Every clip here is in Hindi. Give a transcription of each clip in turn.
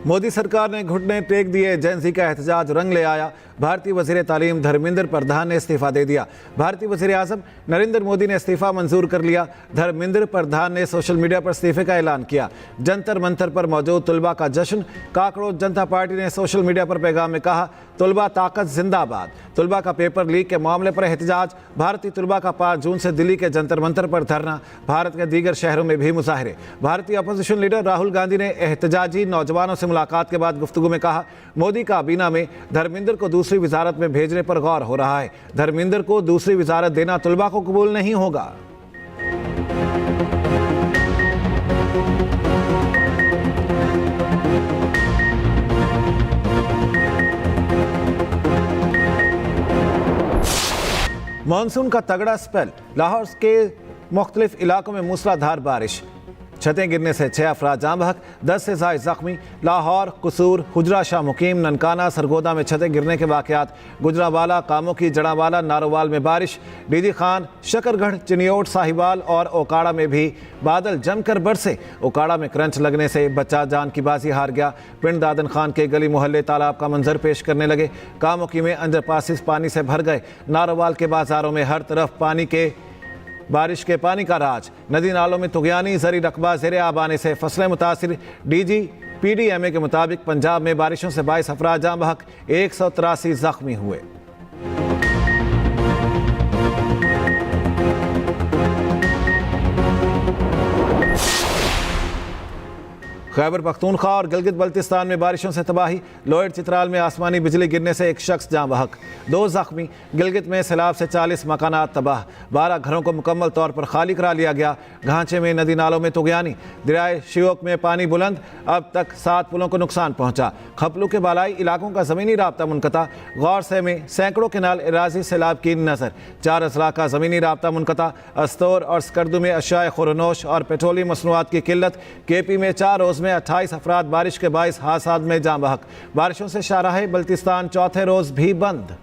मोदी सरकार ने घुटने टेक दिए, जेएनसी का एहतजाज रंग ले आया। भारतीय वजीर तालीम धर्मेंद्र प्रधान ने इस्तीफा दे दिया। भारतीय वजीर आजम नरेंद्र मोदी ने इस्तीफा मंजूर कर लिया। धर्मेंद्र प्रधान ने सोशल मीडिया पर इस्तीफे का ऐलान किया। जंतर मंतर पर मौजूद तलबा का जश्न। काकरोच जनता पार्टी ने सोशल मीडिया पर पैगाम में कहा, तलबा ताकत जिंदाबाद। तलबा का पेपर लीक के मामले पर एहतजाज। भारतीय तलबा का 5 जून से दिल्ली के जंतर मंतर पर धरना। भारत के दीगर शहरों में भी मुजाहरे। भारतीय अपोजिशन लीडर राहुल गांधी ने एहतजाजी नौजवानों से मुलाकात के बाद गुफ्तगू में कहा, मोदी काबीना में धर्मेंद्र को दूसरी वजारत में भेजने पर गौर हो रहा है। धर्मेंद्र को दूसरी वजारत देना तलबा को कबूल नहीं होगा। मानसून का तगड़ा स्पेल। लाहौर के मुख्तलिफ इलाकों में मूसलाधार बारिश। छतें गिरने से 6 अफराद जाँ बहक, 10 से ज़ायद ज़ख्मी। लाहौर, कसूर, हुजरा शाह मुकीम, ननकाना, सरगोदा में छतें गिरने के वाक़यात। गुजरावाला, कामों की जड़ावाला, नारोवाल में बारिश। डीडी खान, शकरगढ़, चिनियोट, साहिवाल और ओकाड़ा में भी बादल जमकर बरसे। ओकाड़ा में क्रंच लगने से बच्चा जान की बाजी हार गया। पिंड दादन खान के गली मोहल्ले तालाब का मंजर पेश करने लगे। कामोकी में अंडरपासिस पानी से भर गए। नारोवाल के बाजारों में हर तरफ बारिश के पानी का राज। नदी नालों में तुगयानी, ज़री रकबा ज़ेरे आब आने से फसलें मुतासिर। डीजी PDMA के मुताबिक पंजाब में बारिशों से 22 अफराद जाँ बहक, 183 ज़ख्मी हुए। खैबर पख्तूनख्वा और गिलगित बल्तिस्तान में बारिशों से तबाही। लोहेड़ चित्राल में आसमानी बिजली गिरने से 1 शख्स जाँ बहक, 2 ज़ख्मी। गिलगित में सैलाब से 40 मकानात तबाह। 12 घरों को मुकम्मल तौर पर खाली करा लिया गया। घांचे में नदी नालों में तुगयानी। दरियाए शियोक में पानी बुलंद। अब तक 7 पुलों को नुकसान पहुंचा। खपलू के बालाई इलाकों का ज़मीनी राब्ता मुनक़ता। गौर से में सैकड़ों केनाल इराज़ी सैलाब की नज़र। 4 अजला का ज़मीनी राब्ता मुनक़ता। अस्तौर और स्कर्दू में अशाए खुरनोश और पेट्रोलियम मसनूआत की किल्लत। KP में 4 रोज़ में 28 अफराद बारिश के 22 हादसात में जाँ बहक। बारिशों से शाहराह बल्तिस्तान चौथे रोज भी बंद।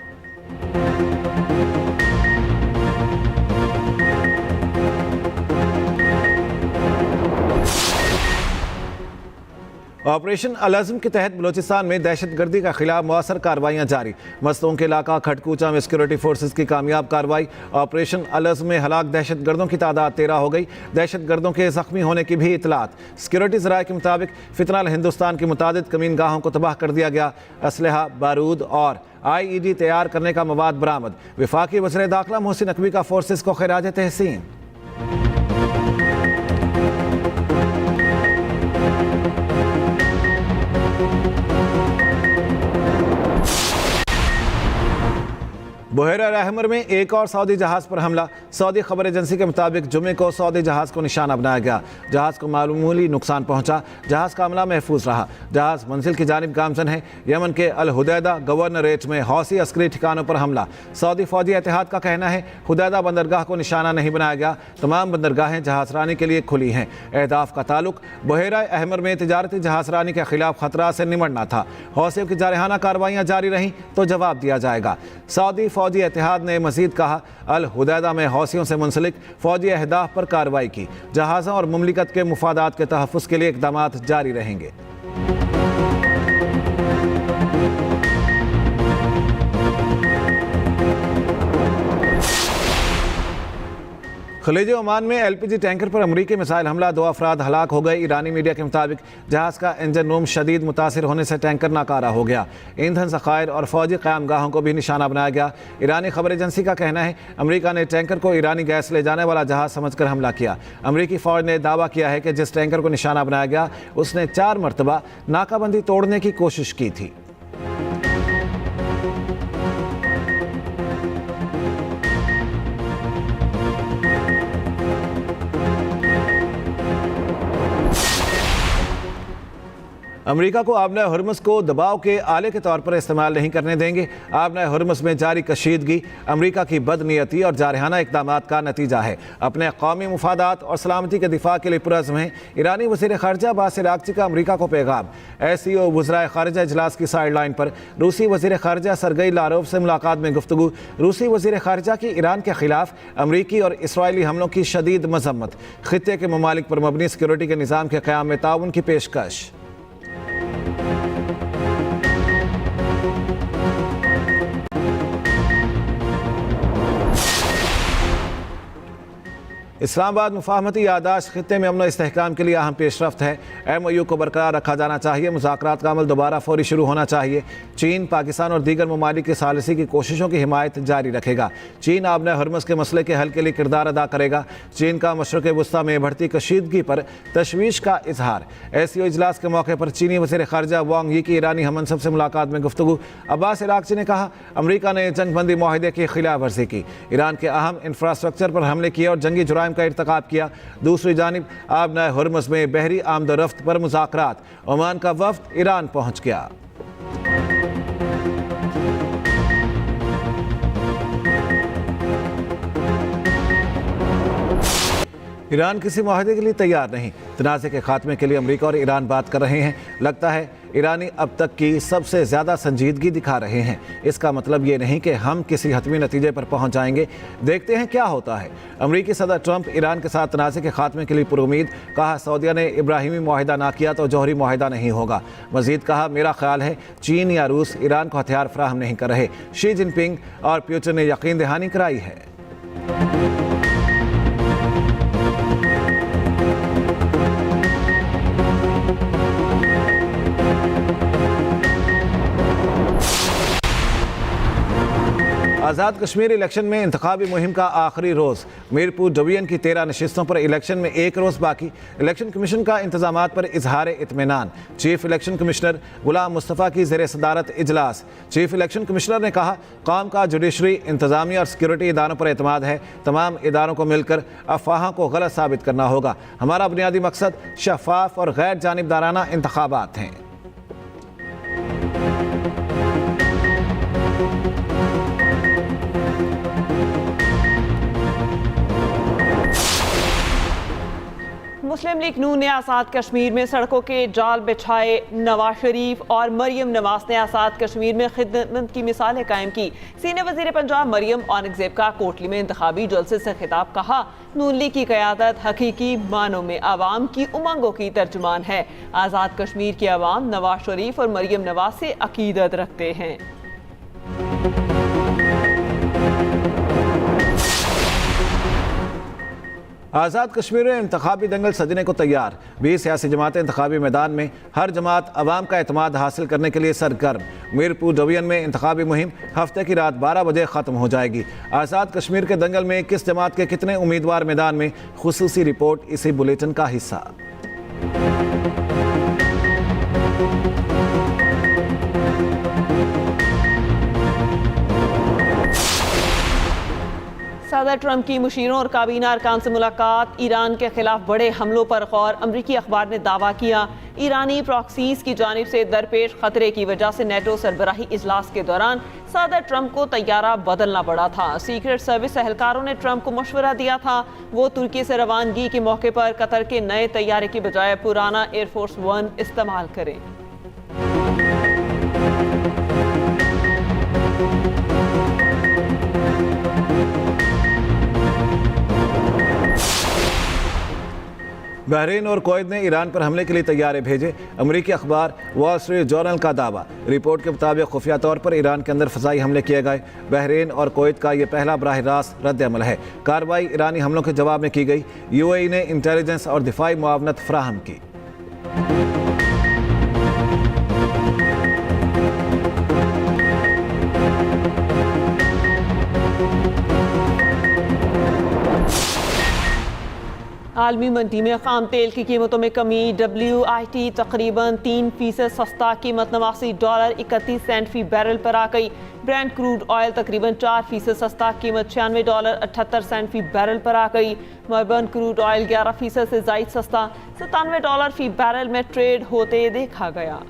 ऑपरेशन अल-अज़्म के तहत बलोचिस्तान में दहशतगर्दी के खिलाफ मौसर कार्रवाइयाँ जारी। मस्तों के इलाका खटकूचा में सिक्योरिटी फोर्सेस की कामयाब कार्रवाई। ऑपरेशन अल-अज़्म में हलाक दहशतगर्दों की तादाद 13 हो गई। दहशतगर्दों के जख्मी होने की भी इतलात। सिक्योरिटी ज़राए के मुताबिक फितनाल हिंदुस्तान की मुतादिद कमीन गाहों को तबाह कर दिया गया। असलहा, बारूद और IED तैयार करने का मवाद बरामद। वफाकी वज़ीर दाखिला मोहसिन नकवी का फोर्सेस को खिराज तहसीन। बुहेरा रहमर में एक और सऊदी जहाज़ पर हमला। सऊदी खबर एजेंसी के मुताबिक जुमे को सऊदी जहाज़ को निशाना बनाया गया। जहाज़ को मामूली नुकसान पहुंचा। जहाज़ का अमला महफूज रहा। जहाज़ मंजिल की जानिब गामजन है। यमन के अल हुदैदा गवर्नरेट में हौसी अस्करी ठिकानों पर हमला। सऊदी फौजी एतिहाद का कहना है, हुदैदा बंदरगाह को निशाना नहीं बनाया गया। तमाम बंदरगाहें जहाज़रानी के लिए खुली हैं। अहदाफ का ताल्लुक बुहेरा अहमर में तिजारती जहाज़रानी के खिलाफ खतरा से निमटना था। हौसियों की जारहाना कार्रवाइयाँ जारी रहीं तो जवाब दिया जाएगा। सऊदी फौजी एतिहाद ने मजीद कहा, अल हुदैदा में हौसियों से मुंसलिक फौजी अहदाफ पर कार्रवाई की। जहाज़ों और मुमलिकत के मुफादात के तहफ़्फ़ुज़ के लिए इक़दामात जारी रहेंगे। खलीज ओमान में LPG टैंकर पर अमरीकी मिसाइल हमला। 2 अफराद हलाक हो गए। ईरानी मीडिया के मुताबिक जहाज़ का इंजन रूम शदीद मुतासिर होने से टैंकर नाकारा हो गया। ईंधन ज़खायर और फौजी क़याम गाहों को भी निशाना बनाया गया। ईरानी खबर एजेंसी का कहना है, अमरीका ने टैंकर को ईरानी गैस ले जाने वाला जहाज़ समझकर हमला किया। अमरीकी फ़ौज ने दावा किया है कि जिस टैंकर को निशाना बनाया गया उसने 4 मरतबा नाकाबंदी तोड़ने की कोशिश की थी। अमेरिका को आबना हुर्मुज़ को दबाव के आले के तौर पर इस्तेमाल नहीं करने देंगे। आबना हुर्मुज़ में जारी कशीदगी अमेरिका की बदनीयती और जारहाना इक़दामात का नतीजा है। अपने कौमी मुफादात और सलामती के दिफा के लिए पुरज़्म हैं। ईरानी वज़ीर ख़ारजा बासिर आक़ची का अमेरिका को पैगाम। SCO वज़राए ख़ारजा इजलास की साइड लाइन पर रूसी वज़ीर ख़ारजा सरगई लारोव से मुलाकात में गुफ्तगू। रूसी वज़ीर ख़ारजा की ईरान के ख़िलाफ़ अमरीकी और इसराइली हमलों की शदीद मज़म्मत। ख़ित्ते के ममालिक पर मबनी सिक्योरिटी के निज़ाम के क़याम में ताउन की पेशकश। इस्लामाबाद मुफाहमती यादाश्त खित्ते में अमन इस्तेहकाम के लिए अहम पेशरफ्त है। MOU को बरकरार रखा जाना चाहिए। मुज़ाकरात का अमल दोबारा फौरी शुरू होना चाहिए। चीन, पाकिस्तान और दीगर ममालिक की सालिसी की कोशिशों की हिमायत जारी रखेगा। चीन आबने हरमुज़ के मसले के हल के लिए किरदार अदा करेगा। चीन का मशरक़ वस्ता में बढ़ती कशीदगी पर तशवीश का इजहार। SCO इजलास के मौके पर चीनी वज़ीर ख़ारजा वांग यी की ईरानी हमनसब से मुलाकात में गुफ्तगू। अब्बास इराक़ची ने कहा, अमरीका ने जंग बंदी माहिदे की खिलाफ वर्जी की, ईरान के अहम इंफ्रास्ट्रक्चर पर हमले किए और जंगी जुराइम का इर्तकाब किया। दूसरी जानिब आबना हरमुज़ में बहरी आमदोरफ्त पर मुज़ाकरात। ओमान का वफ्द ईरान पहुँच गया। ईरान किसी माहदे के लिए तैयार नहीं। तनाज़े के खात्मे के लिए अमरीका और ईरान बात कर रहे हैं। लगता है ईरानी अब तक की सबसे ज़्यादा संजीदगी दिखा रहे हैं। इसका मतलब ये नहीं कि हम किसी हतमी नतीजे पर पहुंच जाएंगे। देखते हैं क्या होता है। अमरीकी सदर ट्रंप ईरान के साथ तनाज़े के खात्मे के लिए पुरुमीद। कहा, सऊदिया ने इब्राहिमी माहिदा ना किया तो जौहरी माहिदा नहीं होगा। मजीद कहा, मेरा ख्याल है चीन या रूस ईरान को हथियार फराहम नहीं कर रहे। शी जिनपिंग और पुतिन ने यकीन दहानी कराई है। आज़ाद कश्मीर इलेक्शन में इंतखाबी मुहिम का आखिरी रोज़। मीरपुर डिवीजन की 13 नशिस्तों पर इलेक्शन में एक रोज़ बाकी। इलेक्शन कमीशन का इंतजामात पर इजहार इत्मीनान। चीफ इलेक्शन कमिश्नर गुलाम मुस्तफ़ा की ज़ेर सदारत इजलास। चीफ इलेक्शन कमिश्नर ने कहा, कौम का जुडिशरी, इंतजामिया और सिक्योरिटी इदारों पर एतमाद है। तमाम इदारों को मिलकर अफवाहों को गलत साबित करना होगा। हमारा बुनियादी मकसद शफाफ और गैर जानिबदाराना इंतखाबात हैं। मुस्लिम लीग नून ने आज़ाद कश्मीर में सड़कों के जाल बिछाए। नवाज शरीफ और मरियम नवाज ने आज़ाद कश्मीर में खिदमत की मिसालें कायम की। सीनियर वज़ीर पंजाब मरियम औरंगजेब का कोटली में इंतखाबी जलसे से खिताब। कहा, नून लीग की क़यादत हकीकी मानों में आवाम की उमंगों की तर्जुमान है। आज़ाद कश्मीर की आवाम नवाज शरीफ और मरियम नवाज से अकीदत रखते हैं। आज़ाद कश्मीर में इंतखाबी दंगल सजने को तैयार। 20 सियासी जमातें इंतखाबी मैदान में। हर जमात अवाम का एतमाद हासिल करने के लिए सरगर्म। मीरपुर डिवीजन में इंतखाबी मुहिम हफ्ते की रात 12 बजे ख़त्म हो जाएगी। आज़ाद कश्मीर के दंगल में किस जमात के कितने उम्मीदवार मैदान में, खुसूसी रिपोर्ट इसी बुलेटिन का हिस्सा। सदर ट्रंप की मुशीरों और काबीना अरकान से मुलाकात। ईरान के खिलाफ बड़े हमलों पर गौर। अमरीकी अखबार ने दावा किया, ईरानी प्रॉक्सीज की जानिब से दरपेश खतरे की वजह से नेटो सरबराही इजलास के दौरान सदर ट्रंप को तैयारा बदलना पड़ा था। सीक्रेट सर्विस एहलकारों ने ट्रंप को मशवरा दिया था वो तुर्की से रवानगी के मौके पर कतर के नए तैयारे की बजाय पुराना एयरफोर्स 1 इस्तेमाल करें। बहरीन और कुवैत ने ईरान पर हमले के लिए तैयारे भेजे। अमरीकी अखबार वॉल स्ट्रीट जर्नल का दावा। रिपोर्ट के मुताबिक खुफिया तौर पर ईरान के अंदर फ़ज़ाई हमले किए गए। बहरीन और कुवैत का यह पहला बराह रास्त रद्द अमल है। कार्रवाई ईरानी हमलों के जवाब में की गई। UAE ने इंटेलिजेंस और दिफाई मुआवनत फराहम की। आलमी मंडी में खाम तेल की कीमतों में कमी। WIT तकरीबन 3% सस्ता, कीमत $89.31 फी बैरल पर आ गई। ब्रेंट क्रूड ऑयल तकरीबन 4% सस्ता, कीमत $96.78 फी बैरल पर आ गई। मर्बन क्रूड ऑयल 11% से जायद सस्ता, $97 फी बैरल में ट्रेड होते देखा गया।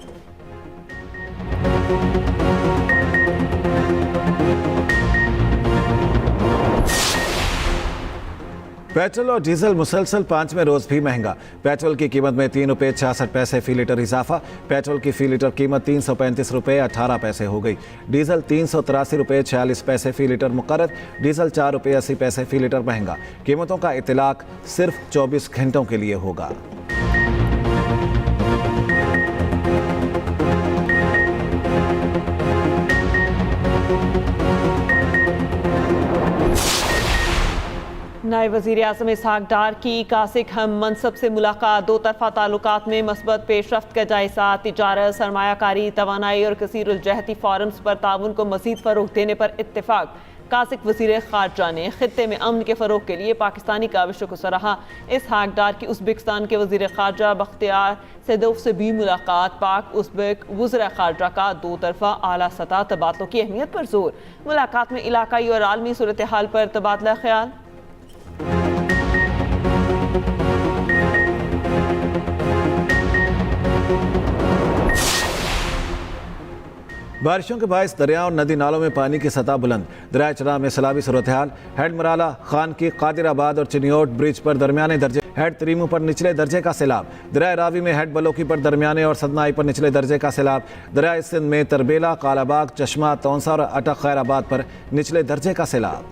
पेट्रोल और डीजल मुसलसल 5वें रोज भी महंगा। पेट्रोल की कीमत में ₹3.66 फी लीटर इजाफा। पेट्रोल की फी लीटर कीमत ₹335.18 हो गई। डीजल ₹383.46 फी लीटर मुकर्रर। डीजल ₹4.80 फी लीटर महंगा। कीमतों का इतलाक सिर्फ 24 घंटों के लिए होगा। नायब वज़ीर आज़म इसहाक डार की कासिक हम मनसब से मुलाकात। दो तरफा ताल्लुकात में मस्बत पेशरफ्त का जायजा। तिजारत, सरमायाकारी, तवानाई और कसीरुल-जहती फोरम्स पर ताउन को मज़ीद फ़रोग़ देने पर इत्तेफाक। कासिक वज़ीर ख़ारजा ने खित्ते में अमन के फ़रोग़ के लिए पाकिस्तानी काविशों को सराहा। इसहाक डार की उज़्बेकिस्तान के वज़ीर ख़ारजा बख्तियार सैदोव से भी मुलाकात। पाक उज़्बेक वज़ीर ख़ारजा का दो तरफा आला सतह तबादलों की अहमियत पर जोर। मुलाकात में इलाकाई और आलमी सूरत हाल पर तबादला ख्याल। बारिशों के बायस दरिया और नदी नालों में पानी की सतह बुलंद। दरिया चनाब में सैलाबी सूरत हाल। हेड मराला, खान की, कादिराबाद और चिनियोट ब्रिज पर दरमियाने दर्जे। हेड तरीमू पर निचले दर्जे का सैलाब। दरिया रावी में हेड बलोकी पर दरमियाने और सदनाई पर निचले दर्जे का सैलाब। दरिया सिंध में तरबेला, कालाबाग, चश्मा, तौंसा और अटक खैराबाद पर निचले दर्जे का सैलाब।